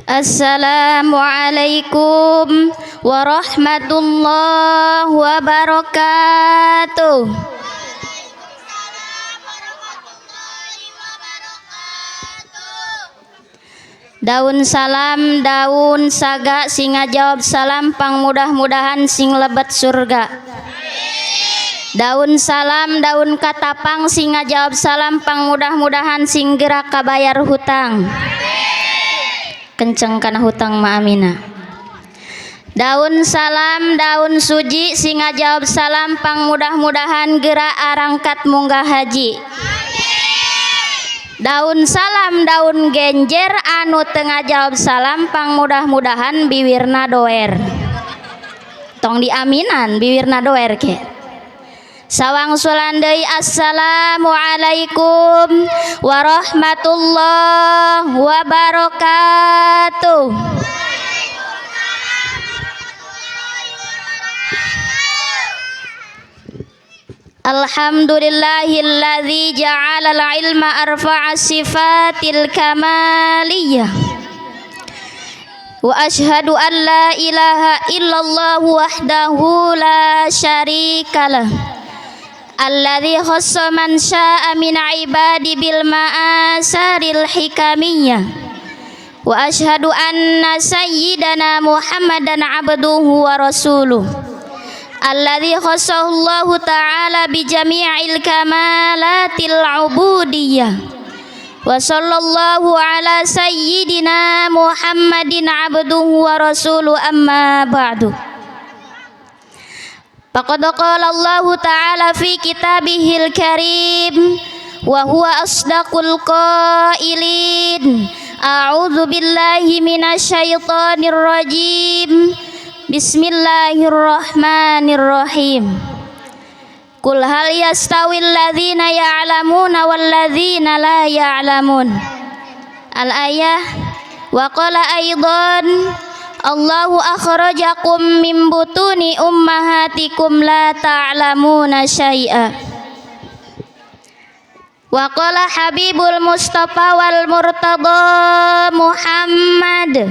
Assalamualaikum warahmatullahi wabarakatuh. Daun salam, daun saga, sing ngajawab salam pang mudah-mudahan sing lebet surga. Daun salam, daun katapang, sing ngajawab salam pang mudah-mudahan sing gerak kabayar hutang. Kenceng kana hutang ma amina. Daun salam, daun suji, sing ngajawab salam pang mudah-mudahan gerak arangkat munggah haji. Daun salam, daun genjer, anu tengah jawab salam pang mudah-mudahan biwirna doer. Tong diaminan biwirna doer ke. Sawang sulandai assalamualaikum warahmatullahi wabarakatuh. Alhamdulillahilladzi ja'alal ilma arfa'a sifatil kamaliyah. Wa ashhadu an la ilaha illallah wahdahu la syarikalah. Alladzi khassa man syaa min ibadi bil ma'asaril hikamiyah. Wa ashhadu anna sayyidana Muhammadan abduhu wa rasuluh. Alladzi khassallahu ta'ala bi jami'il kamalatil ubudiyah. Wa sallallahu ala sayyidina Muhammadin abduhu wa rasuluh amma ba'du. Faqad qala Allahu ta'ala fi kitabihil karim wa huwa asdaqul qailin. A'udzu billahi minasyaitonir rajim. Bismillahirrahmanirrahim. Qul hal yastawil ladzina ya'lamuna wal ladzina la ya'lamun. Al-ayah. Wa qala aidan Allahu akhrajakum min butuni ummahatikum la ta'lamuna syai'a. Wa qala Habibul Mustafa wal Murtada Muhammad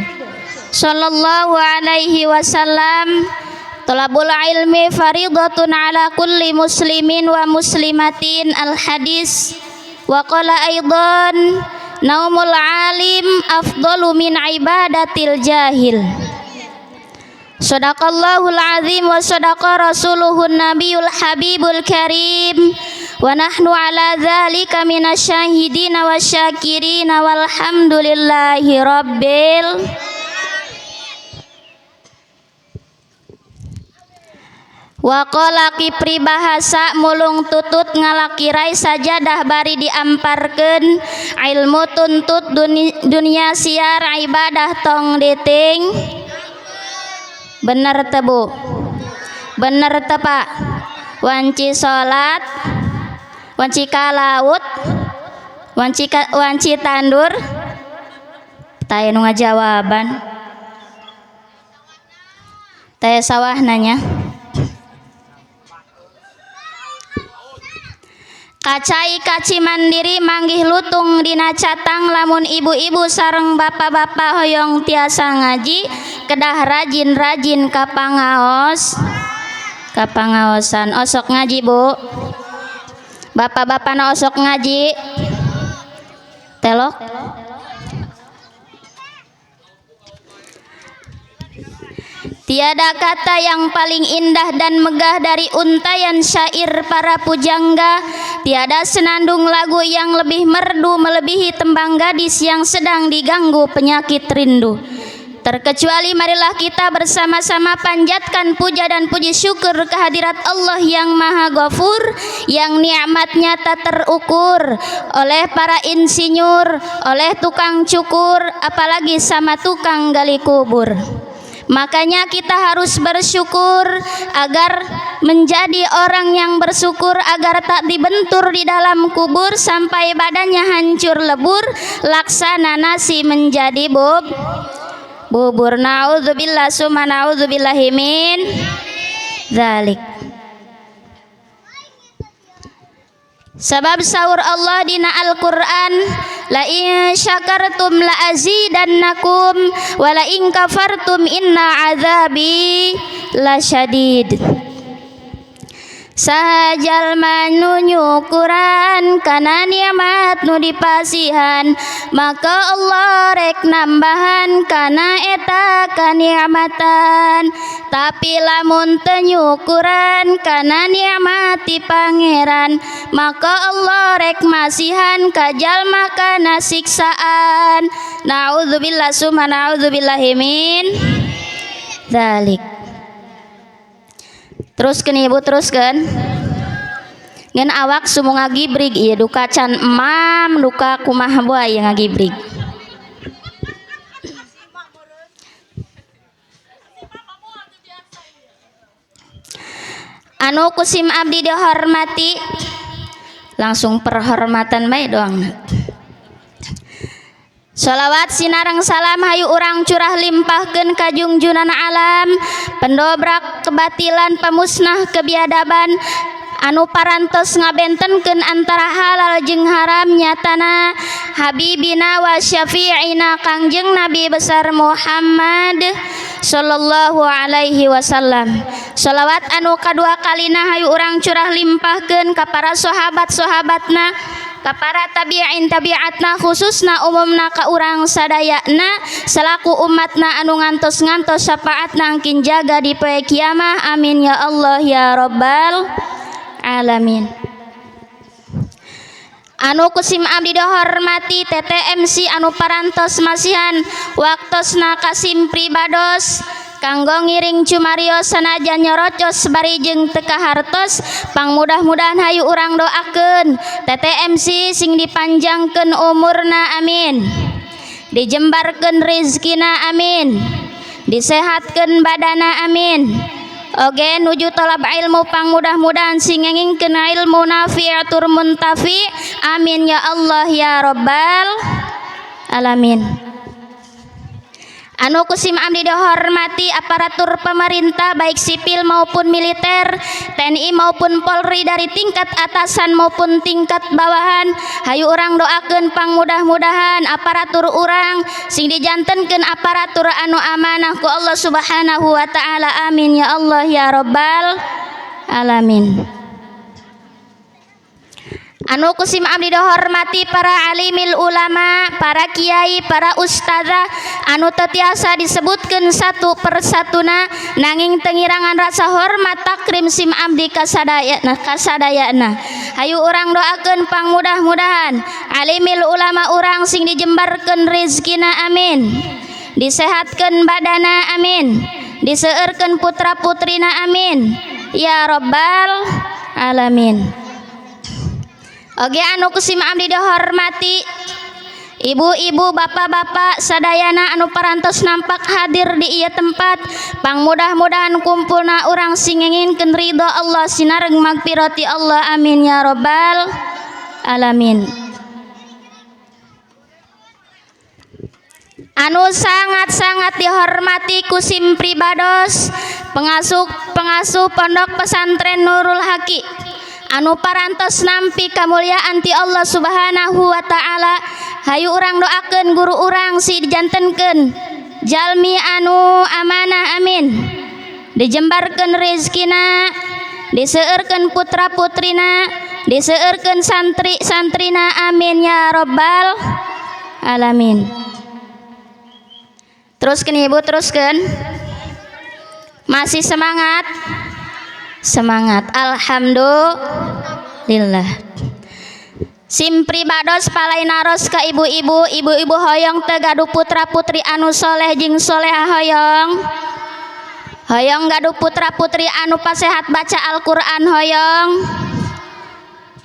sallallahu alaihi wasallam, talabul ilmi faridatun ala kulli muslimin wa muslimatin. Al hadis. Wa qala aidan naumul alim afdalu min ibadatil jahil. Sadaqallahul azim wa sadaqa rasuluhun nabiyul habibul karim. Wa nahnu ala dzalika minasyahidina wasyakirina walhamdulillahi rabbil. Wa qala Kipri bahasa mulung tutut ngalakirai sajadah bari diamparkeun ilmu tuntut dunia siar ibadah tong deting. Bener teu Bu? Bener teu Pak? Wanci salat, wanci kalaut, wanci tandur. Taya nu ngajawaban. Taya sawah nanya. Kacai kaci mandiri manggih lutung dina catang lamun ibu-ibu sareng bapak-bapak hoyong tiasa ngaji kedah rajin-rajin kapangaosan osok ngaji Bu. Bapak-bapak na osok ngaji telok. Tiada kata yang paling indah dan megah dari untayan syair para pujangga. Tiada senandung lagu yang lebih merdu melebihi tembang gadis yang sedang diganggu penyakit rindu. Terkecuali marilah kita bersama-sama panjatkan puja dan puji syukur kehadirat Allah yang Maha Ghafur, yang nikmatnya tak terukur oleh para insinyur, oleh tukang cukur, apalagi sama tukang gali kubur. Makanya kita harus bersyukur agar menjadi orang yang bersyukur, agar tak dibentur di dalam kubur sampai badannya hancur lebur laksana nasi menjadi bubur. Naudzubillah summa naudzubillahi min dzalik. Sebab sahur Allah dina Al-Quran, la in syakartum la azidannakum wa la in kafartum inna azabi lasyadid. Sahajal manu nyukuran kana nikmat nu dipasihan, maka Allah rek nambahan kana eta kanikmatan. Tapi lamun teu nyukuran kana nikmat ti pangeran, maka Allah rek masihan ka jalma kana siksaan. Naudzubillah summa naudzubillahi min dzalik. Teruskeun ibu, teruskeun. Ngan awak sumu ngagibrig ieu duka can emam duka kumaha bae ngagibrig. Anu kusim abdi dihormati, langsung perhormatan bae doang. Sholawat sinareng salam hayu urang curah limpahkeun ka junjungan alam, pendobrak kebatilan, pemusnah kebiadaban, anu parantos ngabentenkeun antara halal jeung haram nyatana habibina wa syafi'ina Kangjeng Nabi besar Muhammad sallallahu alaihi wasallam. Sholawat anu kadua kalina hayu urang curah limpahkeun ka para sahabat-sahabatna, ka para tabi'in tabi'atna, khususna umumna ka urang sadayana selaku umatna anu ngantos-ngantos syafaatna angkin jaga di poe kiamah. Amin ya Allah ya rabbal alamin. Anu kusim abdi dihormati TTMC anu parantos masihan waktosna kasim pribados kanggo ngiring cumarios sanajan nyorocos bari jeung teu kahartos, pangmudah-mudahan hayu urang doakeun TTMC sing dipanjangkeun umurna amin, dijembarkeun rezekina amin, disehatkeun badana amin, oge nuju tolab ilmu pangmudah-mudahan sing ngengingkeun ilmu nafi'atur muntafi. Amin ya Allah ya rabbal alamin. Anu kusim abdi dihormati aparatur pemerintah baik sipil maupun militer, TNI maupun Polri dari tingkat atasan maupun tingkat bawahan, hayu urang doakeun pangmudah-mudahan aparatur urang sing dijantenkeun aparatur anu amanah ku Allah Subhanahu wa taala. Amin ya Allah ya rabbal alamin. Anu kusim abdi dihormati para alimil ulama, para kiai, para ustazah anu teu tiasa disebutkeun satu persatuna nanging tengirangan rasa hormat takrim sim abdi kasadayana. Hayu urang doakeun pangmudah-mudahan alimil ulama urang sing dijembarkeun rezekina amin, disehatkeun badana amin, diseueurkeun putra-putrina amin ya rabbal alamin. Oge anu kusim abdi dihormati ibu-ibu, bapak-bapak sadayana anu parantos nampak hadir di ieu tempat, pangmudah-mudahan kumpulna urang sing nginginkeun ridho Allah sinareng magfirati Allah. Amin ya rabbal alamin. Anu sangat-sangat dihormati kusim pribados pengasuh pondok pesantren Nurul Haqi anu parantos nampi kamulyaan ti Allah Subhanahu wa taala, hayu urang doakeun guru urang si dijantenkeun jalmi anu amanah amin, dijembarkeun rezekina, diseueurkeun putra-putrina, diseueurkeun santri-santrina amin ya rabbal alamin. Teruskeun ibu, teruskeun. Masih semangat? Semangat, alhamdulillah. Sim pribados palainaros ka ibu-ibu, ibu-ibu hoyong teu gaduh putra-putri anu soleh jeung soleha hoyong. Hoyong gaduh putra-putri anu pasehat baca Al-Qur'an hoyong.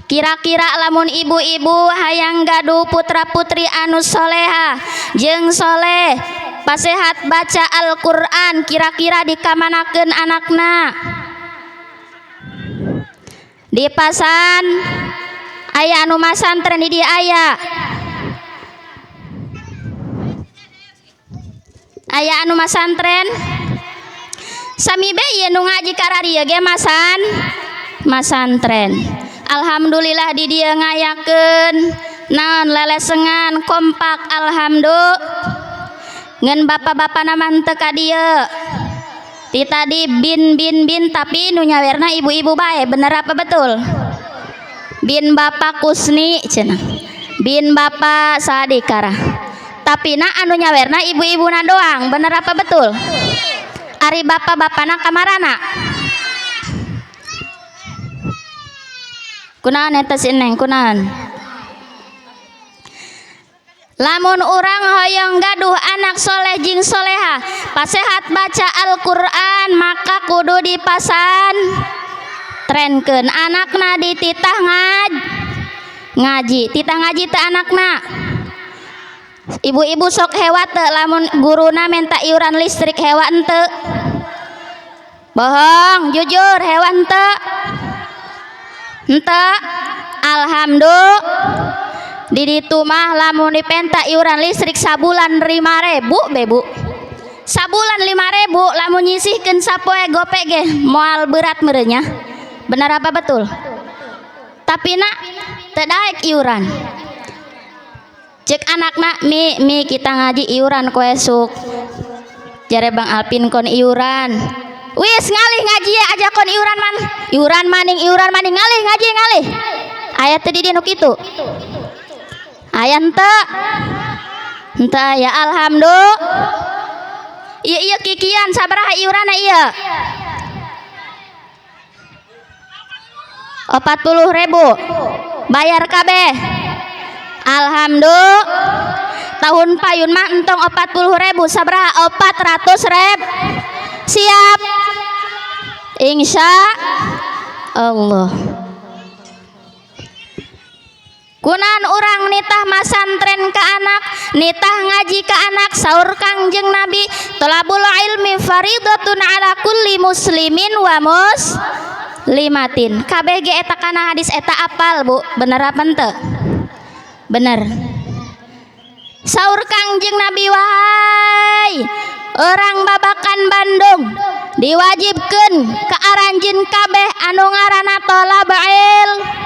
Kira-kira lamun ibu-ibu hayang gaduh putra-putri anu soleha jeung soleh pasehat baca Al-Qur'an, kira-kira dikamanakeun anakna? Di pasan aya anu masantren di dieu aya. Aya anu masantren. Sami bae ieu nu ngaji ka dieu ge masantren. Alhamdulillah di dieu ngayakeun naon lelesengan kompak alhamdulillah ngan bapak-bapak naman teu ka dieu ti tadi bin tapi nu nyawerna ibu-ibu bae bener apa betul bin bapak Kusni cenah bin bapak Sadikara tapi na anu nyawerna ibu-ibu na doang bener apa betul ari bapak-bapana kamarana kunaon eta si Neng kunaon lamun urang hoyong gaduh anak soleh jing soleha pasehat baca Al-Quran maka kudu dipasan trenkeun anakna dititah ngaji titah ngaji teh anakna ibu-ibu sok hewa teu lamun guruna minta iuran listrik hewa henteu bohong jujur hewa henteu alhamdulillah di ditu mah lamun dipenta iuran listrik sabulan 5.000 bebu sabulan 5.000 lamun nyisihkeun sapoe gope ge moal berat merenya benar apa betul tapi nak teu daek iuran cek anakna mi kita ngaji iuran ku esuk jare Bang Alpin kon iuran wis ngalih ngaji ya aja kon iuran maning ngalih ngaji aya teu di dieu nu kitu aya henteu ya alhamdulillah iya kikian sabaraha iuranna ieu 40.000 bayar kabeh alhamdulillah tahun payun mah entong 40.000 sabaraha 400.000 siap insya Allah kunan urang nitah masantren ke anak nitah ngaji ke anak saur Kangjeng Nabi thalabul ilmi faridatun ala kulli muslimin wa muslimatin kabeh ge eta kana hadis eta apal Bu bener apa henteu bener saur Kangjeng Nabi wahai orang babakan Bandung diwajibkeun ka aranjeun kabeh anu ngaranna thalabul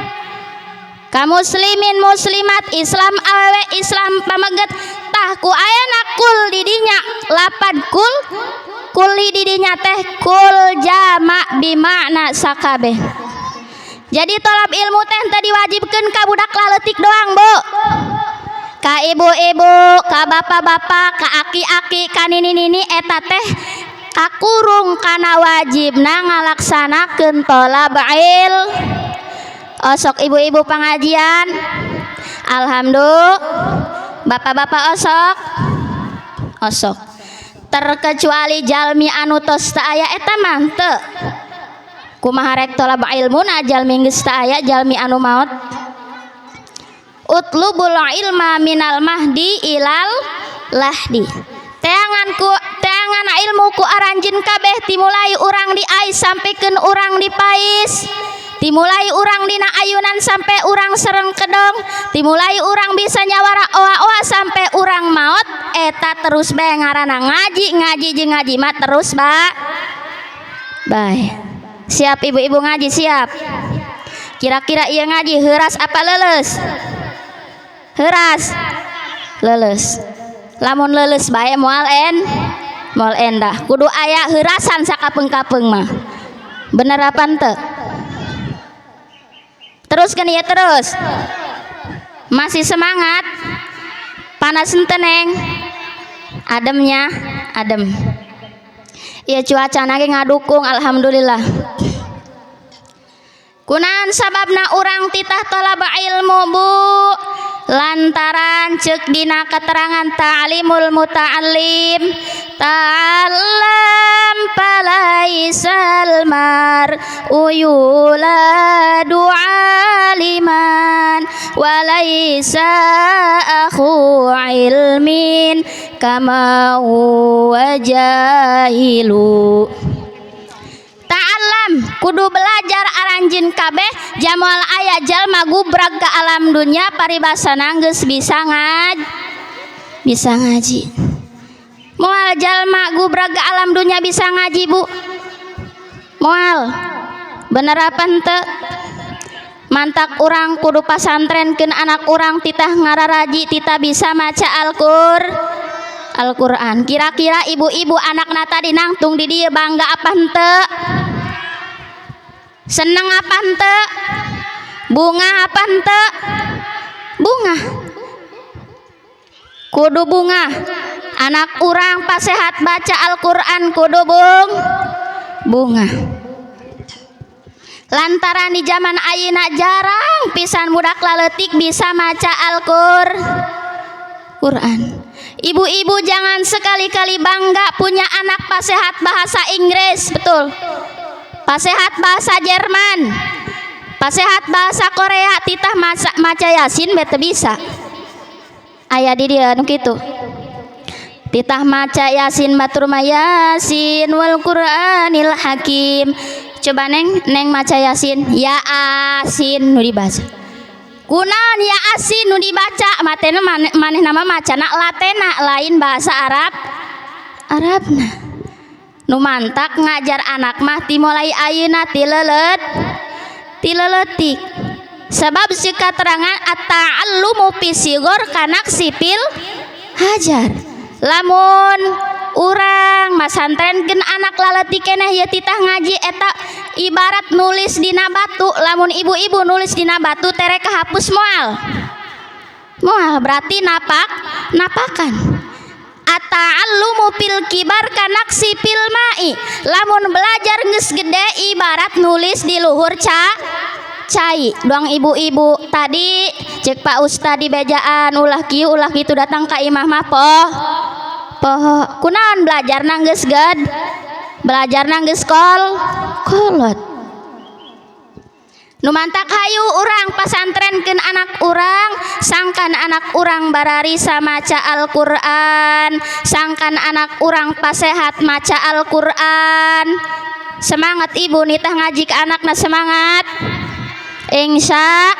kaum muslimin muslimat Islam awewe Islam pameget tah ku ayana kul didinya lapad kul didinya teh kul jama bimakna sakabeh jadi tolab ilmu teh teu diwajibkeun ka budak laleutik doang Bu ka ibu-ibu ka bapak-bapak ka aki-aki ka nini-nini eta teh kakurung kana wajibna ngalaksanakeun tolab osok ibu-ibu pengajian alhamdulillah bapak-bapak osok terkecuali jalmi anu tos teu aya eta mah teu kumaha rek tolab ilmuna jalmi geus teu aya jalmi anu maot utlubul ilma minal mahdi ilal lahdi teangan ilmu ku aranjeun kabeh timulai urang di ais sampikeun urang di pais dimulai urang dina ayunan sampai urang sereng kedong dimulai urang bisa nyawara oa-oa sampai urang maot eta terus bae ngaranna ngaji jeung ngaji mah terus bae siap ibu-ibu ngaji siap kira-kira ieu ngaji heuras apa leuleus leuleus lamun leuleus bae moal endah kudu aya heurasan sakapeung-kapeung mah bener apa henteu teruskan ya terus masih semangat panas henteu Neng adem ya cuaca nage ngadukung alhamdulillah kunaon sababna urang titah tolab ilmu Bu lantaran ceuk dina keterangan ta'limul muta'allim ta'allam palaisal mar uyuladu aliman walaisa akhu ilmin kama huwa jahilu ta'allam kudu belajar aranjeun kabeh jamal aya jalma gubrag ka alam dunya paribasana geus bisa ngaji moal jalma gubrag ka alam dunya bisa ngaji Bu moal bener apa henteu mantak urang kudu pasantrenkeun anak urang titah ngararaji titah bisa maca Al-Qur'an. Kira-kira ibu-ibu anakna tadi nangtung di dieu bangga apa henteu? Seneng apa henteu? Bunga apa henteu? Bunga. Kudu bunga. Anak urang pasehat baca Al-Qur'an kudu bunga. Lantaran di zaman ayeuna jarang pisan budak laletik bisa maca Al-Qur'an. Ibu-ibu jangan sekali-kali bangga punya anak pasehat bahasa Inggris, betul. Pasehat bahasa Jerman, pasehat bahasa Korea, titah maca Yasin bete bisa. Aya di dia nu kitu. Titah maca Yasin batur mah Yasin wal Qur'anil Hakim. Coba neng maca Yasin, ya asin nu dibaca. Kunaon ya asin nu dibaca matena maneh nama macana latena lain bahasa Arabna. Nu mantak ngajar anak mah timulai ayeuna ti leuletik. Sebab sika terangan at-ta'allumu fi sigor kanak sipil hajar. Lamun urang masantrenkeun anak laletik keneh ieu titah ngaji eta ibarat nulis dina batu. Lamun ibu-ibu nulis dina batu tere kahapus moal berarti napakan. At-ta'allumu fil kibar kanak sipil mai. Lamun belajar geus gede ibarat nulis di luhur cai. Doang ibu-ibu tadi cek Pak Ustad di bejaan ulah kieu ulah kitu datang ka imah mah poh kunaon belajar nanggeus ged belajar nanggeus kolot. Nu mantak hayu urang pasantrenkeun anak urang sangkan anak urang bararisa maca Al-Qur'an, sangkan anak urang pasehat maca Al-Qur'an. Semangat ibu nitah ngaji ke anakna semangat. Insya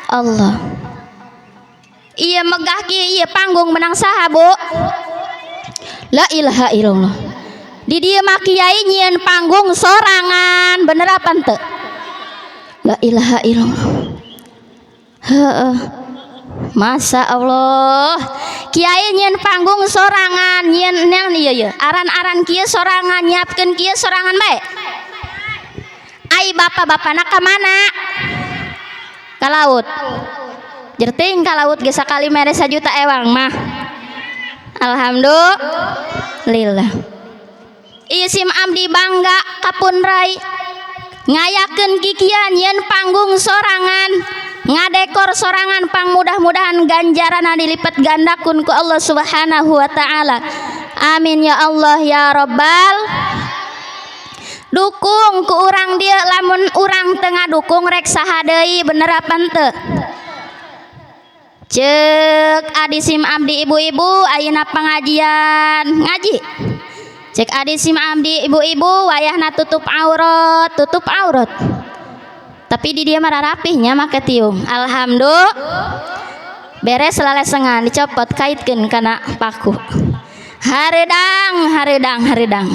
Allah. Iya megah kieu ieu panggung menang saha Bu? La ilaha illallah. Di dieu mah kiai nyieun panggung sorangan, bener apa henteu? La ilaha illallah. Heeh. Masya Allah. Kiai nyieun panggung sorangan, nyieun ieu aran-aran kieu sorangan, nyiapkeun kieu sorangan bae. Ai bapak-bapana ka mana? Ka laut. Jerting ka laut ge sakali mere 1 juta ewang mah. Alhamdulillah. Ieu sim abdi bangga kapun rai. Ngayakeun kikian yen panggung sorangan, ngadekor sorangan pang mudah-mudahan ganjarana dilipat gandakeun ku Allah Subhanahu wa taala. Amin ya Allah ya Rabbal. Dukung ku urang dia lamun urang tengah dukung rek saha deui bener apa henteu? Cek adi sim abdi ibu-ibu ayeuna pengajian ngaji. Cek adi sim abdi ibu-ibu wayahna tutup aurat. Tapi di dia mah rapihnya mah ketiung. Alhamdulillah. Beres lalesengan dicopot kaitkeun kana paku. Hareudang.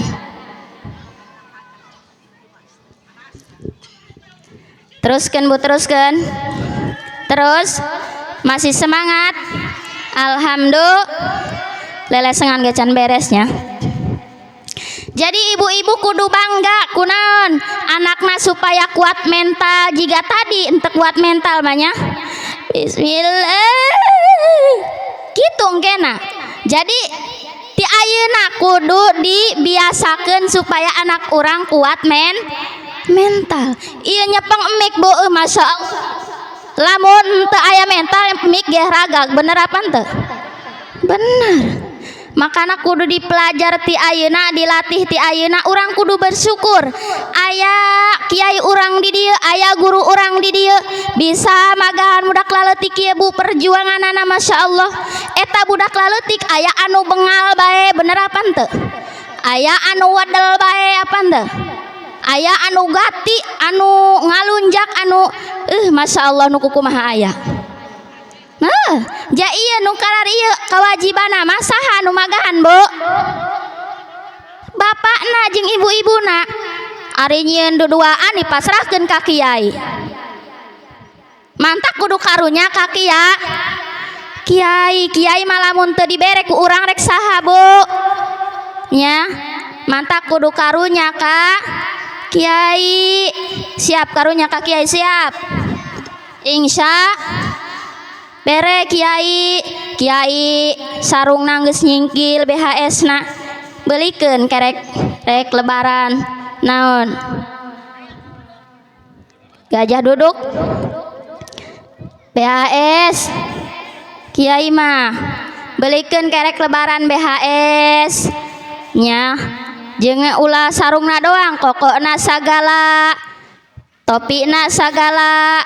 Teruskeun Bu, teruskeun. Terus masih semangat. Alhamdulillah. Lelesengan ge can beresnya. Jadi ibu-ibu kudu bangga kunaon anakna supaya kuat mental. Jika tadi ente kuat mental banyak bismillah gitu engkena. Jadi ti ayeuna kudu dibiasakeun supaya anak orang kuat mental. Ieu nyepeng emik bu masya Allah. Lamun teu aya mental emik ge ragag bener apa henteu? Bener. Makana kudu dipelajar ti ayeuna, dilatih ti ayeuna, urang kudu bersyukur. Aya kiai urang di dieu, aya guru urang di dieu, bisa magahan budak laleutik kieu Bu perjuanganana masyaallah. Eta budak laleutik aya anu bengal bae bener apa henteu? Aya anu wadel bae apa henteu? Aya anu gati, anu ngalunjak, anu masyaallah nu kumaha aya. Nah, ja ieu nu karar ieu kawajibana mah saha nu magahan Bu? Bapakna jeung ibu-ibuna. Ari nyieun duduaan dipasrahkeun ka kiai. mantak kudu karunya ka kiai malamun teu dibere ku urang rek saha Bu nya mantak kudu karunya ka kiai siap karunya ka kiai siap insya bere kiai sarung nanggeus nyingkil BHS na belikeun kerek rek lebaran naon gajah duduk BHS kiai mah belikeun kerek lebaran BHS nya jeung ulah sarungna doang kokona sagala topina sagala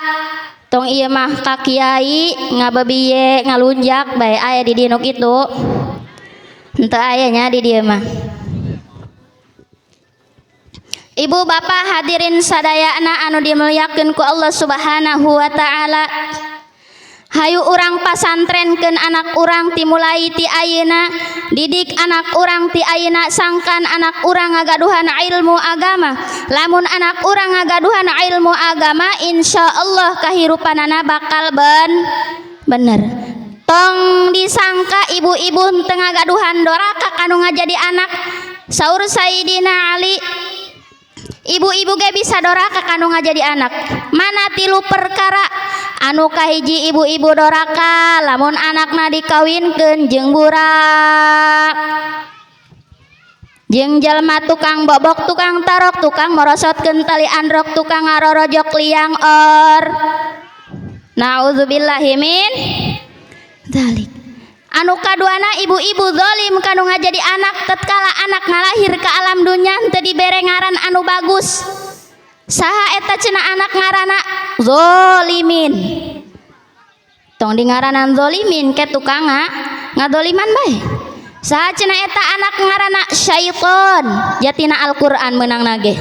tong ieu mah ka kiai ngababiye ngalunjak bae aya di dieu kitu henteu aya nya di dieu mah. Ibu bapak hadirin sadayana anu dimuliakeun ku Allah Subhanahu wa taala. Hayu urang pasantrenkeun anak urang timulai ti ayeuna didik anak urang ti ayeuna sangkan anak urang ngagaduhan ilmu agama. Lamun anak urang ngagaduhan ilmu agama insyaallah kahirupanana bakal bener. Tong disangka ibu-ibu teu ngagaduhan doraka kanu ngajadi anak. Saur Sayyidina Ali ibu-ibu ge bisa doraka kanu ngajadi anak. Mana tilu perkara anu kahiji ibu-ibu doraka lamun anakna dikawinkeun jeung burak jeung jalma tukang bobok tukang tarok tukang morosotkeun tali androk tukang ngarorojok liang or naudzubillahi min dzalik. Anu kaduana ibu-ibu zalim kanu ngajadi anak tatkala anak ngalahir ka alam dunya teu dibere ngaran anu bagus. Saha eta cenah anak ngaranna zalimin. Tong di ngaranan zalimin ke tukang ngadoliman bae. Saha cenah eta anak ngaranna syaiton. Jatina Al-Qur'an meunangna ge.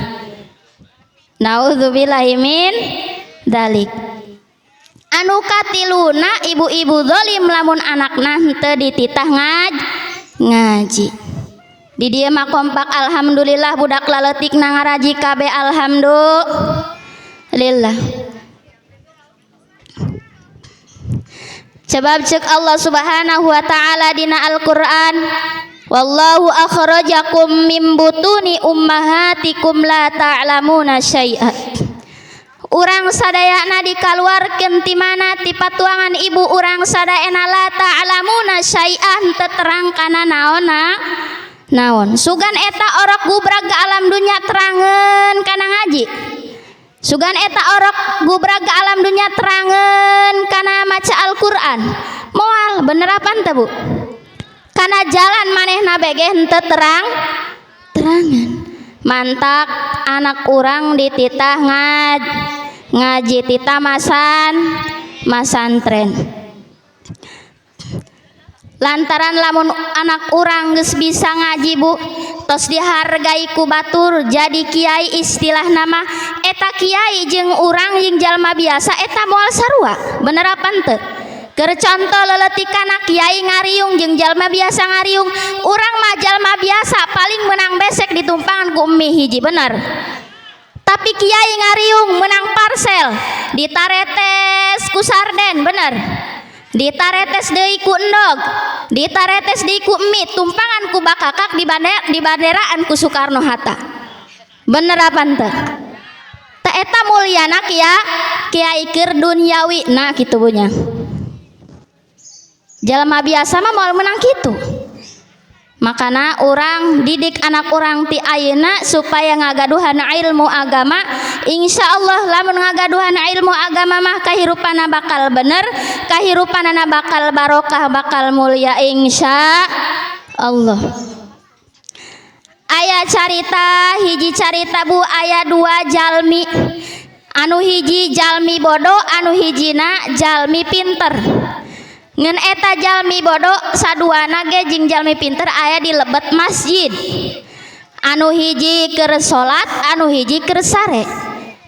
Nauzubillahi min dzalik. Anu katiluna ibu-ibu zalim lamun anakna henteu dititah ngaji. Di dieu mah kompak alhamdulillah budak laletik na ngaraji kabeh alhamdulillah. Sebab ceuk Allah Subhanahu wa taala dina Al-Qur'an wallahu akhrajakum mim butuni ummahatikum la ta'lamuna syai'a. Urang sadayana dikaluarkeun ti mana ti patuangan ibu urang sadayana la ta'lamuna syai'an teu terang kana naon sugan eta orok gubrag ke alam dunya terangeun kana ngaji sugan eta orok gubrag ke alam dunya terangeun kana maca Al-Qur'an moal bener apa teu Bu kana jalan manehna bege henteu terangan mantak anak urang dititah ngaji titah masantren lantaran lamun anak urang geus bisa ngaji Bu tos dihargai ku batur jadi kiai istilah nama eta kiai jeung urang jeung jalma biasa eta moal sarua bener apa teu keur contoh leuletikana kiai ngariung jeung jalma biasa ngariung urang mah jalma biasa paling menang besek ditumpangan ku emi hiji bener tapi kiai ngariung menang parsel ditaretes ku sarden bener ditaretes deui ku endog ditaretes deui ku emi tumpangan ku bakakak di banderaan ku Soekarno Hatta bener apa teu teh eta mulyana kiai keur dunyawi nah kitu bunya jalma biasa mah moal menang kitu makana urang didik anak urang ti ayeuna supaya ngagaduhan ilmu agama insyaallah lamun ngagaduhan ilmu agama mah kahirupanna bakal bener kahirupanana bakal barokah bakal mulia insyaallah. Aya hiji carita Bu aya dua jalmi anu hiji jalmi bodoh anu hijina jalmi pinter. Ngan eta jalmi bodoh saduana ge jeung jalmi pinter aya di lebet masjid anu hiji keur salat anu hiji keur sare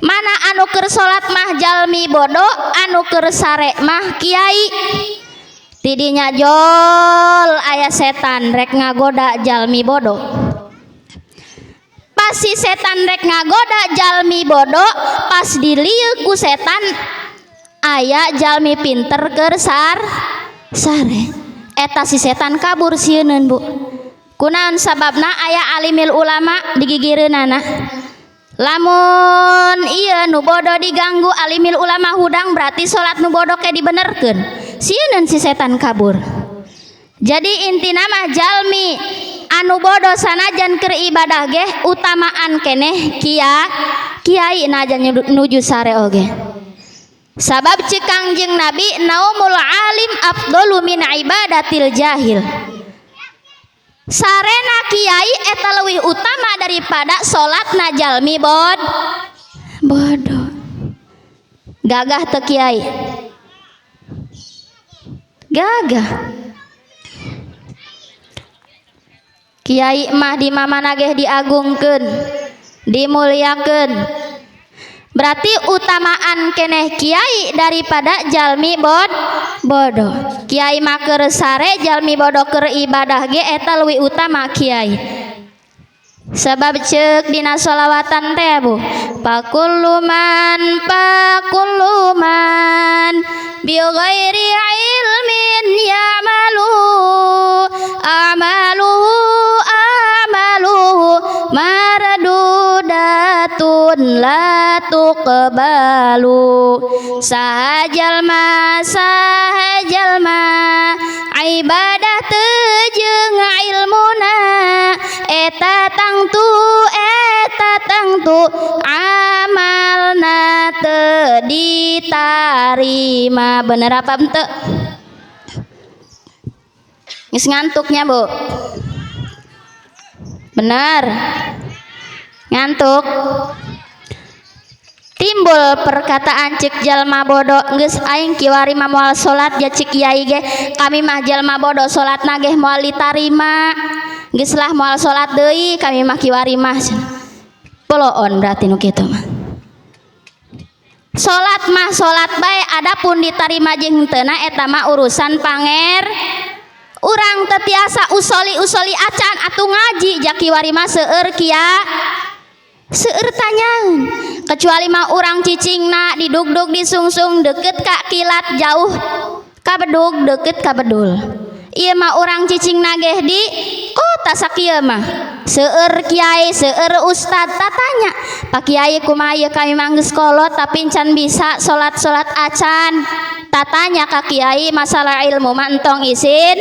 mana anu keur salat mah jalmi bodoh anu keur sare mah kiai tidinya jol aya setan rek ngagoda jalmi bodoh pas si setan rek ngagoda jalmi bodoh pas dilieu ku setan aya jalmi pinter keur sare eta si setan kabur sieun Bu. Kunaon sababna? Aya alimil ulama digigireunana. Lamun ieu nu bodoh diganggu alimil ulama hudang berarti salat nu bodoh ke dibenerkeun. Sieun si setan kabur. Jadi intina mah jalmi anu bodoh sanajan keur ibadah ge utamaan keneh kiai najan nuju sare oge. Sabab ceuk Kangjeng Nabi naumul alim afdalu min ibadatil jahil. Sarena kiai eta leuwih utama daripada salatna jalmi bodoh. Gagah teu kiai? Gagah. Kiai mah di mamana ge diagungkeun, dimuliakeun. Berarti utamaan keneh kiai daripada jalmi bodoh. Kiai mah keur sare, jalmi bodoh keur ibadah ge eta leuwih utama kiai. Sebab ceuk dina sholawatan teh Bu, pakulluman bi ghairi ilmin ya'malu amaluhu maradudatun la tuqbalu sahajalma ibadah teu jeung ilmuna eta tangtu amalna teu ditarima. Bener apa henteu? Geus ngantuknya Bu? Bener ngantuk. Timbul perkataan cek jalma bodoh geus aing kiwari mah moal salat ja cek kiai ge kami mah jalma bodoh salatna ge moal ditarima geus lah moal salat deui kami mah kiwari mah poloon berarti nu kitu mah. Salat mah salat bae adapun ditarima jeung henteu na eta mah urusan panger. Urang teu tiasa usoli acan atuh ngaji ja kiwari mah seueur tanyaun. Kecuali mah urang cicingna didugdug disungsung deket ka kilat jauh ka bedug deket ka bedul. Ieu mah urang cicingna ge di kota sakieu mah seueur kiai seueur ustad tatanya pak kiai kumaha ieu kami mah geus kolot tapi can bisa salat acan tatanya ka kiai masalah ilmu mah entong izin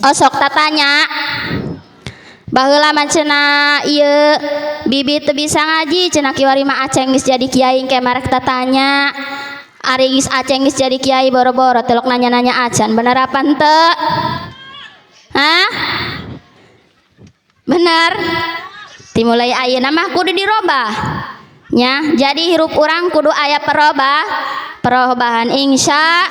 osok tatanya. Baheula mah cenah ieu bibi teu bisa ngaji cenah kiwari mah aceng geus jadi kiai engke marek tatanya. Ari geus aceng geus jadi kiai boro-boro telok nanya-nanya acan. Bener apa henteu? Hah? Bener. Dimulai ayeuna mah kudu dirobah. Nya, jadi hirup urang kudu aya perubahan insya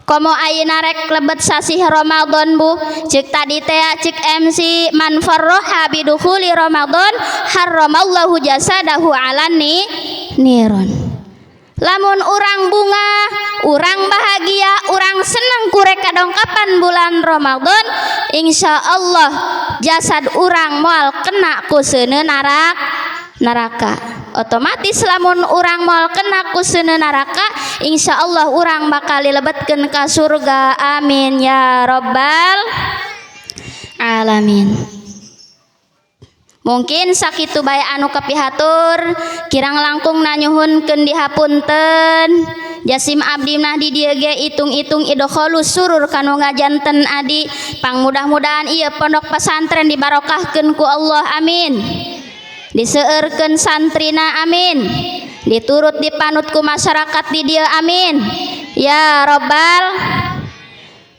komo ayeuna rek lebet sasih Ramadan Bu. Cek tadi teh cek MC man farroha bidukhuli Ramadan harramallahu jasadahu alani niron. Lamun urang bunga, urang bahagia, urang seneng kurek kadongkapan bulan Ramadan, insya Allah jasad urang moal kena ku seuneu neraka. Otomatis lamun urang moal kena ku seuneu neraka, insya Allah urang bakal dilebetkeun ka surga. Amin ya rabbal alamin. Mungkin sakitu bae anu kapihatur kirang langkung nanyuhunkeun dihapunten. Jasim abdi nah di dieu ge itung-itung idkhalus surur kanu ngajanten adi. Pang mudah-mudahan ieu pondok pesantren dibarokahkeun ku Allah. Amin. Diseueurkeun santrina. Amin. Diturut dipanut ku masyarakat di dieu. Amin ya rabbal.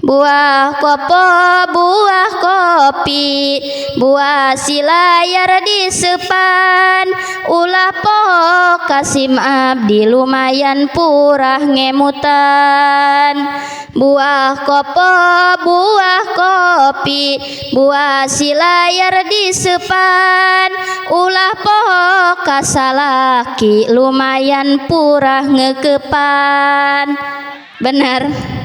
Buah kopo, buah kopi, buah silayar di sepan, ulah poho Kasim abdi lumayan purah ngemutan. Buah kopo, buah kopi, buah silayar di sepan, ulah poho kasalaki lumayan purah ngekepan. Benar.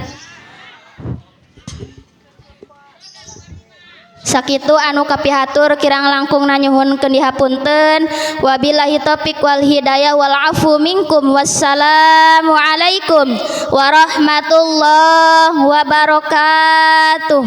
Sakitu anu kapihatur kirang langkung nanyuhunkeun dihapunten. Wabillahi taufiq wal hidayah wal afu minkum. Wassalamu alaikum warahmatullahi wabarakatuh.